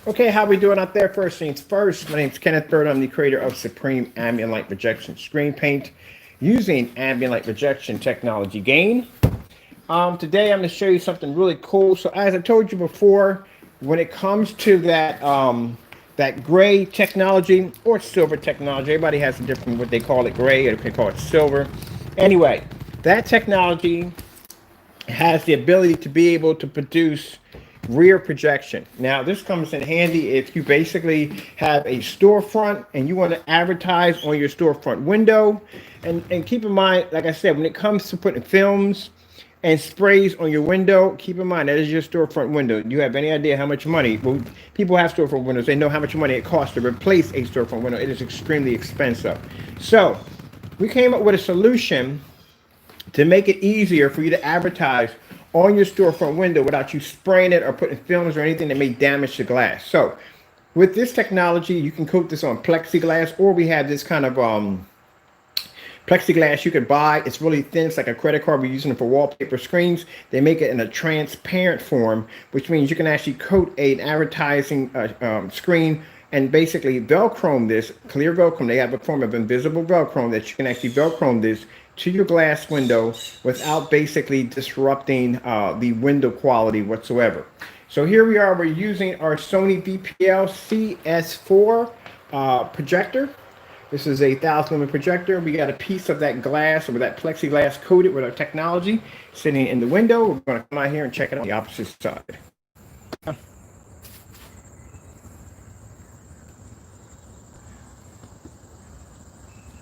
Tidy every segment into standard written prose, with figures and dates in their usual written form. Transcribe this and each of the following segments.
Okay, how we doing out there? First things first, my name's Kenneth Bird. I'm the creator of Supreme Ambient Light Projection Screen Paint using ambient light projection technology gain. Today I'm going to show you something really cool. So as I told you before, when it comes to that gray technology or silver technology, everybody has a different what they call it, gray, or they call it silver. Anyway, that technology has the ability to be able to produce rear projection. Now, this comes in handy if you basically have a storefront and you want to advertise on your storefront window. And keep in mind, like I said, when it comes to putting films and sprays on your window, keep in mind that is your storefront window. Do you have any idea how much money? Well, people have storefront windows. They know how much money it costs to replace a storefront window. It is extremely expensive. So we came up with a solution to make it easier for you to advertise on your storefront window without you spraying it or putting films or anything that may damage the glass. So with this technology, you can coat this on plexiglass, or we have this kind of plexiglass you can buy. It's really thin. It's like a credit card. We're using it for wallpaper screens. They make it in a transparent form, which means you can actually coat an advertising screen and basically Velcro this, clear Velcro. They have a form of invisible Velcro that you can actually Velcro this to your glass window without basically disrupting the window quality whatsoever. So here we are, we're using our Sony VPL CS4 projector. This is a 1,000 lumen projector. We got a piece of that glass or that plexiglass coated with our technology sitting in the window. We're going to come out here and check it on the opposite side.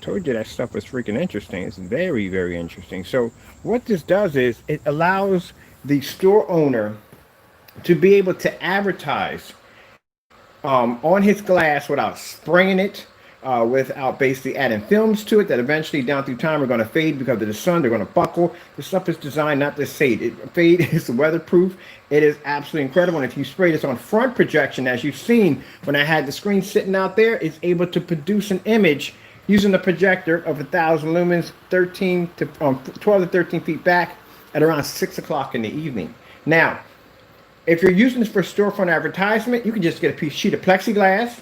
Told you that stuff was freaking interesting. It's very, very interesting. So what this does is it allows the store owner to be able to advertise on his glass without spraying it, without basically adding films to it that eventually down through time are going to fade because of the sun. They're going to buckle. The stuff is designed not to fade. Fade is weatherproof. It is absolutely incredible. And if you spray this on front projection, as you've seen when I had the screen sitting out there, it's able to produce an image using the projector of 1,000 lumens, 12 to 13 feet back at around 6 o'clock in the evening. Now, if you're using this for storefront advertisement, you can just get a sheet of plexiglass.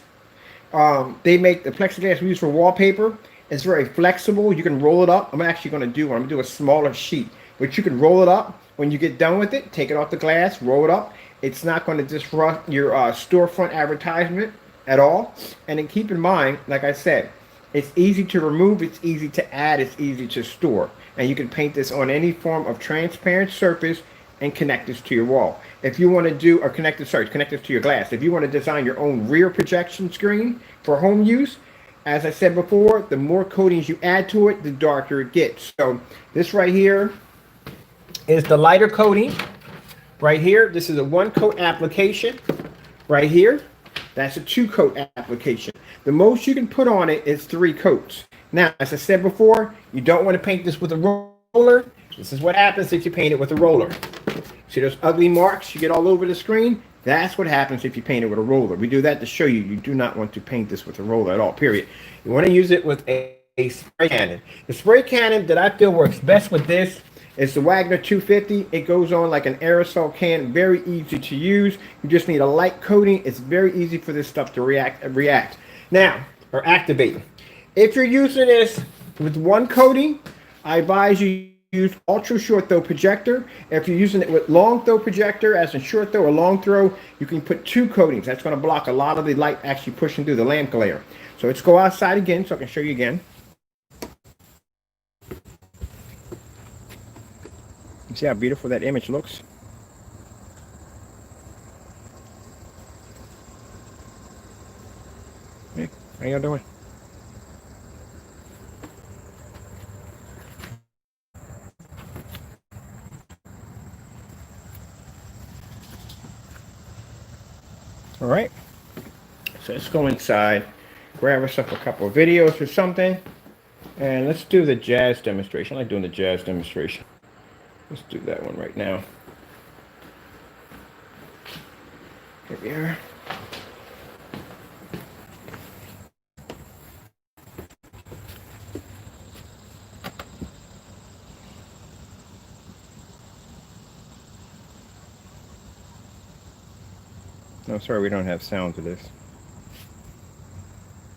They make the plexiglass we use for wallpaper. It's very flexible. You can roll it up. I'm going to do a smaller sheet, which you can roll it up. When you get done with it, take it off the glass, roll it up. It's not going to disrupt your storefront advertisement at all. And then keep in mind, like I said, it's easy to remove, it's easy to add, it's easy to store. And you can paint this on any form of transparent surface and connect this to your wall. If you want to do, or connect this to your glass. If you want to design your own rear projection screen for home use, as I said before, the more coatings you add to it, the darker it gets. So this right here is the lighter coating. Right here, this is a 1-coat application. Right here, that's a 2-coat application. The most you can put on it is 3 coats. Now, as I said before, you don't want to paint this with a roller. This is what happens if you paint it with a roller. See those ugly marks you get all over the screen? That's what happens if you paint it with a roller. We do that to show you do not want to paint this with a roller at all, period. You want to use it with a spray cannon. The spray cannon that I feel works best with this is the Wagner 250. It goes on like an aerosol can, very easy to use. You just need a light coating. It's very easy for this stuff to react. Now, or activate. If you're using this with 1 coating, I advise you use ultra short throw projector. If you're using it with long throw projector, as in short throw or long throw, you can put 2 coatings. That's going to block a lot of the light actually pushing through the lamp glare. So let's go outside again so I can show you again. You see how beautiful that image looks? Hey, how y'all doing? All right, so let's go inside, grab ourselves a couple of videos or something, and let's do the jazz demonstration. I like doing the jazz demonstration. Let's do that one right now. Here we are. No, sorry, we don't have sound to this.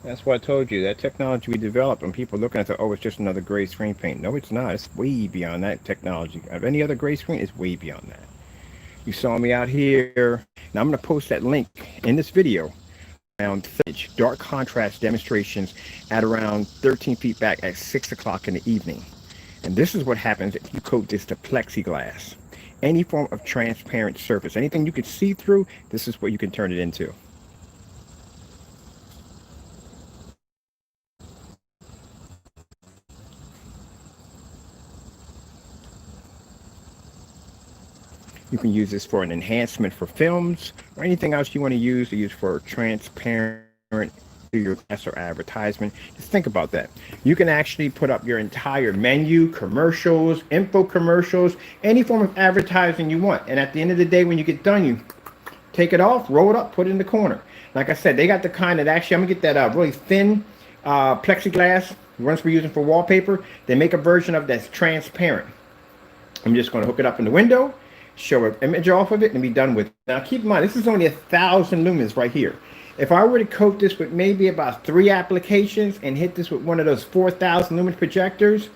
That's what I told you. That technology we developed, and people looking at it, oh, it's just another gray screen paint. No, it's not. It's way beyond that technology. Of any other gray screen, it's way beyond that. You saw me out here. Now I'm going to post that link in this video around dark contrast demonstrations at around 13 feet back at 6 o'clock in the evening. And this is what happens if you coat this to plexiglass. Any form of transparent surface, anything you can see through, this is what you can turn it into. You can use this for an enhancement for films or anything else you want to use for transparent to your glass or advertisement. Just think about that. You can actually put up your entire menu, commercials, info commercials, any form of advertising you want. And at the end of the day, when you get done, you take it off, roll it up, put it in the corner. Like I said, they got the kind that actually, I'm gonna get that really thin plexiglass, the ones we're using for wallpaper. They make a version of that's transparent. I'm just gonna hook it up in the window, show an image off of it, and be done with it. Now keep in mind, this is only 1,000 lumens right here. If I were to coat this with maybe about 3 applications and hit this with one of those 4,000 lumen projectors,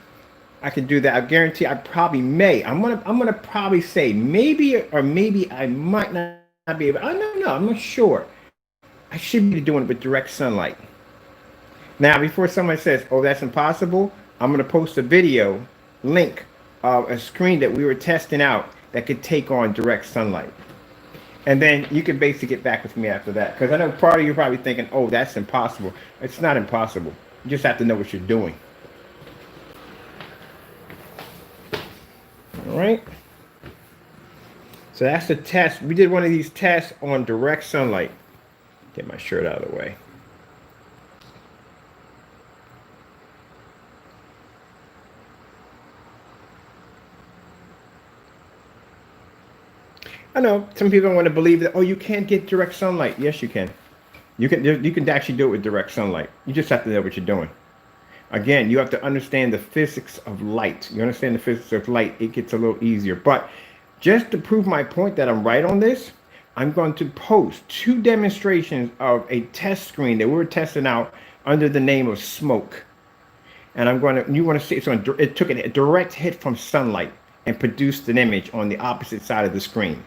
I could do that. I guarantee I probably may. I'm gonna probably say maybe, or maybe I might not be able. I don't know. I'm not sure. I should be doing it with direct sunlight. Now, before someone says, "Oh, that's impossible," I'm gonna post a video link of a screen that we were testing out that could take on direct sunlight. And then you can basically get back with me after that. Because I know part of you are probably thinking, oh, that's impossible. It's not impossible. You just have to know what you're doing. All right. So that's the test. We did one of these tests on direct sunlight. Get my shirt out of the way. I know some people want to believe that, oh, you can't get direct sunlight. Yes, you can. You can actually do it with direct sunlight. You just have to know what you're doing. Again, you have to understand the physics of light. You understand the physics of light, it gets a little easier. But just to prove my point that I'm right on this, I'm going to post 2 demonstrations of a test screen that we were testing out under the name of smoke. And you want to see, it took a direct hit from sunlight and produced an image on the opposite side of the screen.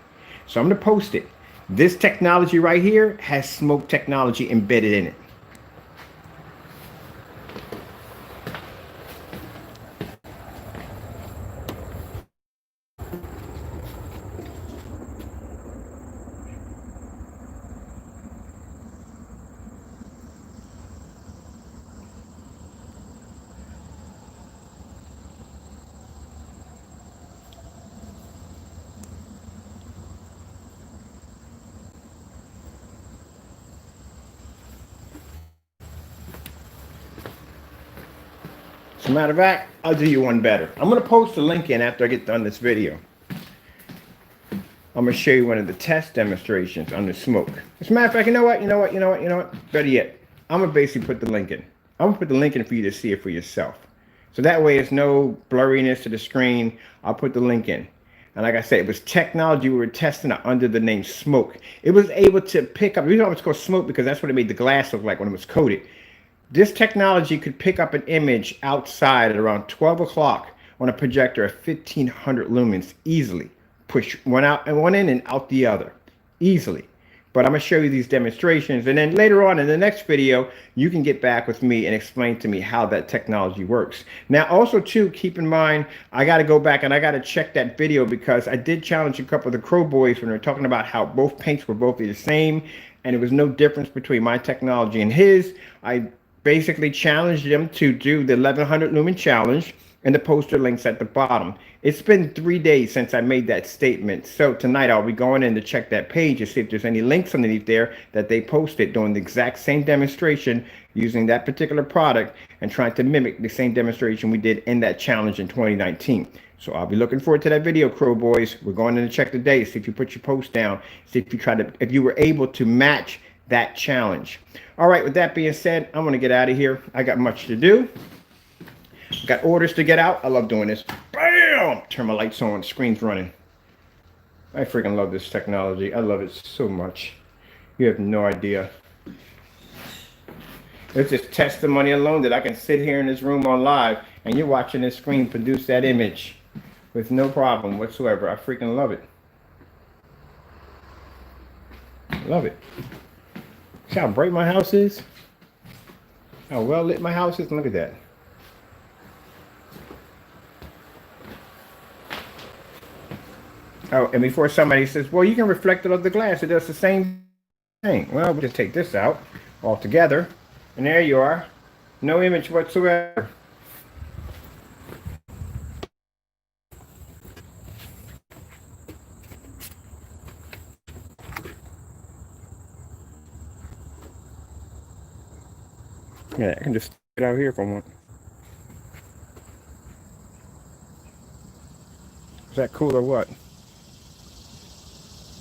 So I'm going to post it. This technology right here has smoke technology embedded in it. As a matter of fact, I'll do you one better. I'm going to post a link in after I get done this video. I'm going to show you one of the test demonstrations under smoke. As a matter of fact, you know what? Better yet, I'm going to basically put the link in. I'm going to put the link in for you to see it for yourself. So that way there's no blurriness to the screen. I'll put the link in. And like I said, it was technology we were testing out under the name smoke. It was able to pick up, the reason it's called smoke because that's what it made the glass look like when it was coated. This technology could pick up an image outside at around 12 o'clock on a projector of 1,500 lumens easily. Push one out and one in and out the other. Easily. But I'm going to show you these demonstrations. And then later on in the next video, you can get back with me and explain to me how that technology works. Now, also, too, keep in mind, I got to go back and I got to check that video because I did challenge a couple of the Crow boys when they were talking about how both paints were both the same and there was no difference between my technology and his. I basically challenged them to do the 1100 lumen challenge and the poster links at the bottom. It's been 3 days since I made that statement. So tonight I'll be going in to check that page and see if there's any links underneath there that they posted doing the exact same demonstration using that particular product and trying to mimic the same demonstration we did in that challenge in 2019. So I'll be looking forward to that video, Crow boys. We're going in to check the date, see if you put your post down, see if you were able to match that challenge. All right, with that being said, I'm going to get out of here. I got much to do. Got orders to get out. I love doing this. Bam! Turn my lights on. Screen's running. I freaking love this technology. I love it so much. You have no idea. It's just testimony alone that I can sit here in this room on live and you're watching this screen produce that image with no problem whatsoever. I freaking love it. Love it. See how bright my house is? How well lit my house is? Look at that. Oh, and before somebody says, well, you can reflect it off the glass. It does the same thing. Well, we'll just take this out altogether. And there you are. No image whatsoever. Yeah, I can just get out here if I want. Is that cool or what?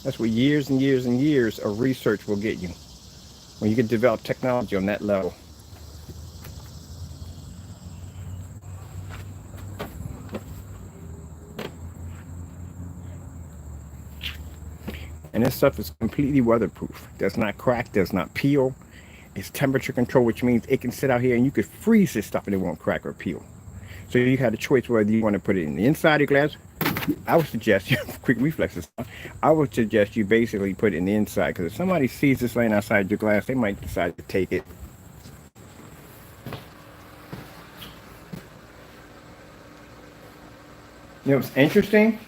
That's what years and years and years of research will get you. When you can develop technology on that level. And this stuff is completely weatherproof. Does not crack, does not peel. It's temperature control, which means it can sit out here and you could freeze this stuff and it won't crack or peel. So you had a choice whether you want to put it in the inside of the glass. I would suggest you, quick reflexes, I would suggest you basically put it in the inside, because if somebody sees this laying outside your glass, they might decide to take it. You know what's interesting?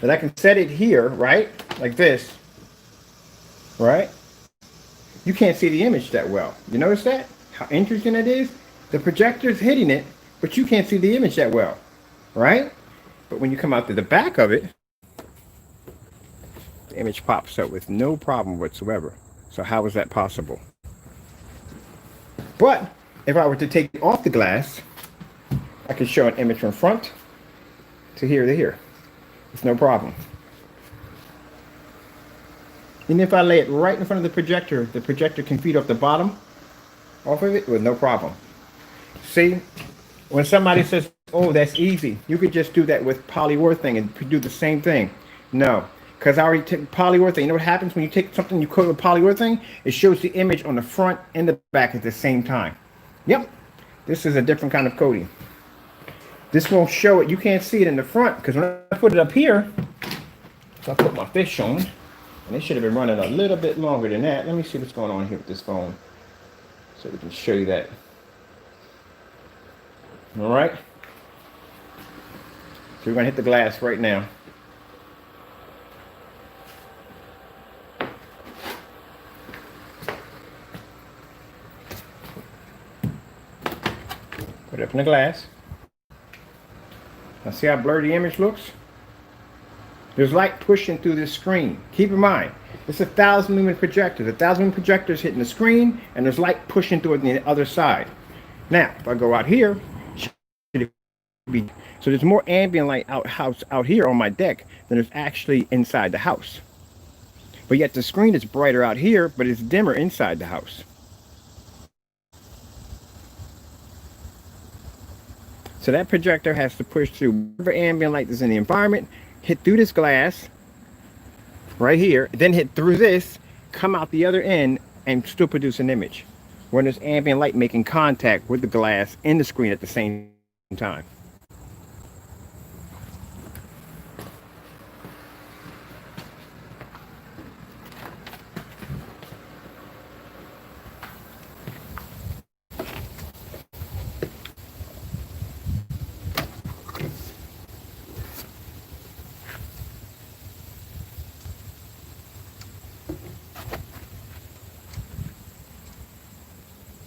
That I can set it here, right? Like this, right? You can't see the image that well. You notice that? How interesting it is? The projector's hitting it, but you can't see the image that well, right? But when you come out to the back of it, the image pops up with no problem whatsoever. So how is that possible? But if I were to take it off the glass, I could show an image from front to here. It's no problem. And if I lay it right in front of the projector can feed off the bottom off of it with no problem. See, when somebody says, oh, that's easy, you could just do that with polyurethane and do the same thing. No, because I already took polyurethane. You know what happens when you take something you coat with polyurethane? It shows the image on the front and the back at the same time. Yep, this is a different kind of coating. This won't show it. You can't see it in the front because when I put it up here, so I put my fish on, and they should have been running a little bit longer than that. Let me see what's going on here with this phone so we can show you that. All right. So we're going to hit the glass right now. Put it up in the glass. Now see how blurry the image looks? There's light pushing through this screen. Keep in mind, it's a 1,000 lumen projector. The 1,000 lumen projector is hitting the screen, and there's light pushing through it on the other side. Now, if I go out here, so there's more ambient light out here on my deck than there's actually inside the house. But yet the screen is brighter out here, but it's dimmer inside the house. So that projector has to push through whatever ambient light that's in the environment, hit through this glass right here, then hit through this, come out the other end, and still produce an image when there's ambient light making contact with the glass and the screen at the same time.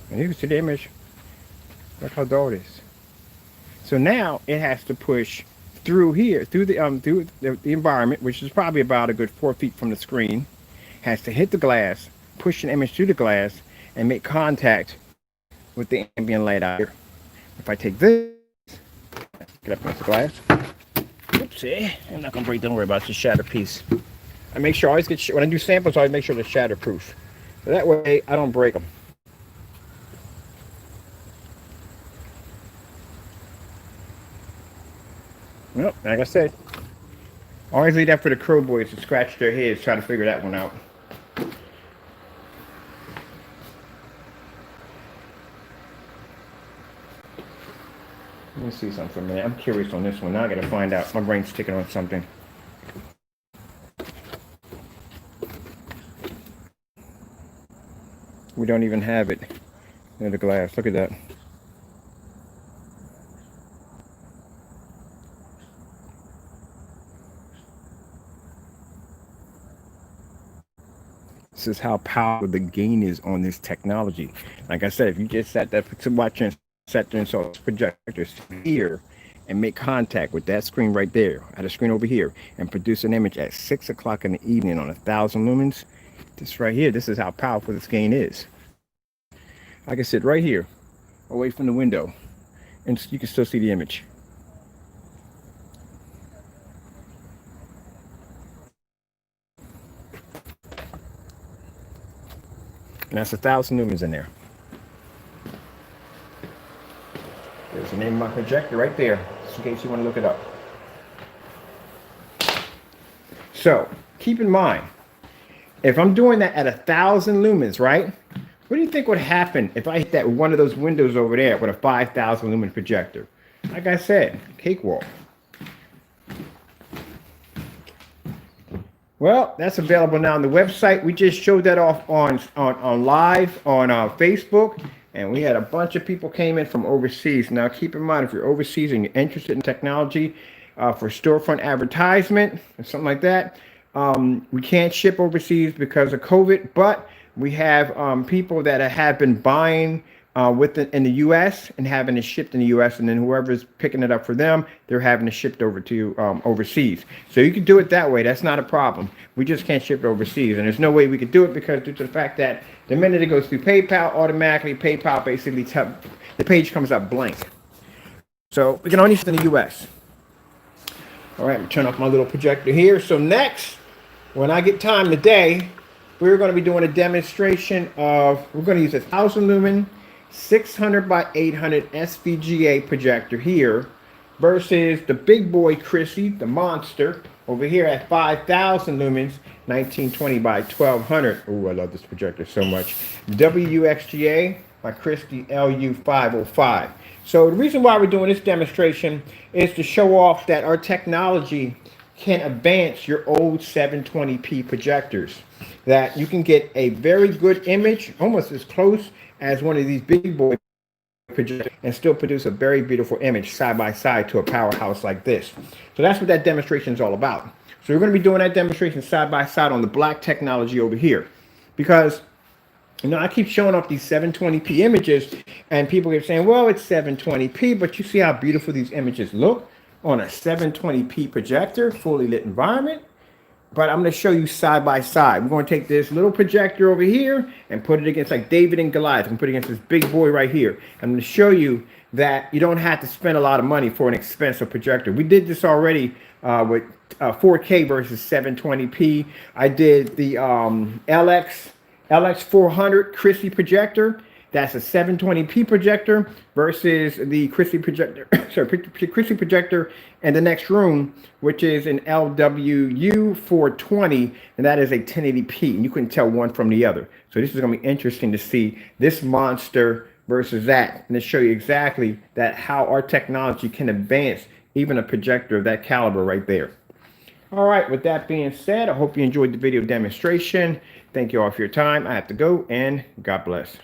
And you can see the image. Look how dull it is. So now it has to push through here, through the environment, which is probably about a good 4 feet from the screen. Has to hit the glass, push an image through the glass, and make contact with the ambient light out here. If I take this, get up against the glass. Oopsie, I'm not gonna break. Don't worry about it. It's a shattered piece. I make sure I always get when I do samples. I always make sure they're shatterproof. So that way I don't break them. Well, like I said, always leave that for the crow boys to scratch their heads, try to figure that one out. Let me see something for a minute. I'm curious on this one. Now I gotta find out. My brain's ticking on something. We don't even have it in the glass. Look at that. This is how powerful the gain is on this technology. Like I said, if you just sat there to watch and sat there and saw projectors here and make contact with that screen right there, at a screen over here, and produce an image at 6 o'clock in the evening on 1,000 lumens, this right here, this is how powerful this gain is. I can sit right here, away from the window, and you can still see the image. And that's 1,000 lumens in there. There's the name of my projector right there, just in case you want to look it up. So keep in mind, if I'm doing that at 1,000 lumens, right? What do you think would happen if I hit that one of those windows over there with a 5,000 lumen projector? Like I said, cakewalk. Well, that's available now on the website. We just showed that off on live on Facebook, and we had a bunch of people came in from overseas. Now, keep in mind, if you're overseas and you're interested in technology for storefront advertisement or something like that, we can't ship overseas because of COVID, but we have people that have been buying in the U.S. and having it shipped in the U.S. and then whoever's picking it up for them, they're having it shipped over to overseas. So you can do it that way. That's not a problem. We just can't ship it overseas, and there's no way we could do it because due to the fact that the minute it goes through PayPal, automatically PayPal basically the page comes up blank. So we can only ship in the U.S. All right, turn off my little projector here. So next, when I get time today, we're going to be doing a demonstration of, we're going to use a 1,000 lumen 600 by 800 SVGA projector here versus the big boy Chrissy, the monster, over here at 5,000 lumens 1920 by 1200. Oh, I love this projector so much. WXGA by Christy LU505. So the reason why we're doing this demonstration is to show off that our technology can advance your old 720p projectors, that you can get a very good image, almost as close as one of these big boy projectors, and still produce a very beautiful image side by side to a powerhouse like this. So that's what that demonstration is all about. So we're going to be doing that demonstration side by side on the black technology over here, because I keep showing off these 720p images and people keep saying, well, it's 720p, but you see how beautiful these images look on a 720p projector, fully lit environment. But I'm going to show you side by side. We're going to take this little projector over here and put it against like David and Goliath. I'm going to put it against this big boy right here. I'm going to show you that you don't have to spend a lot of money for an expensive projector. We did this already with 4K versus 720p. I did the LX400 Christie projector. That's a 720p projector versus the Christie projector, Christie projector in the next room, which is an LWU420, and that is a 1080p. And you couldn't tell one from the other. So this is going to be interesting to see this monster versus that, and to show you exactly that how our technology can advance even a projector of that caliber right there. All right, with that being said, I hope you enjoyed the video demonstration. Thank you all for your time. I have to go, and God bless.